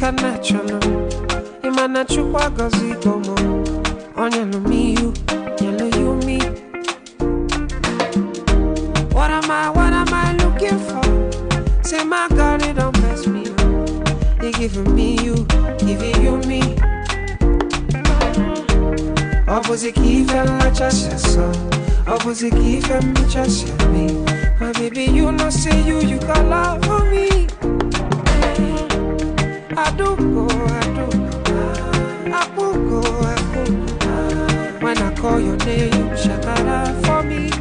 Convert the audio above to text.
international. Imana chukwa gozi gomo. Onyelo me you, yellow you me. What am I looking for? Say my God, it don't mess me up. He giving me you, giving you me. Opposite key fell like just so. Opposite key fell me just me. My baby, you know say you got love for me. I do go. I will go. When I call your name, shakara for me.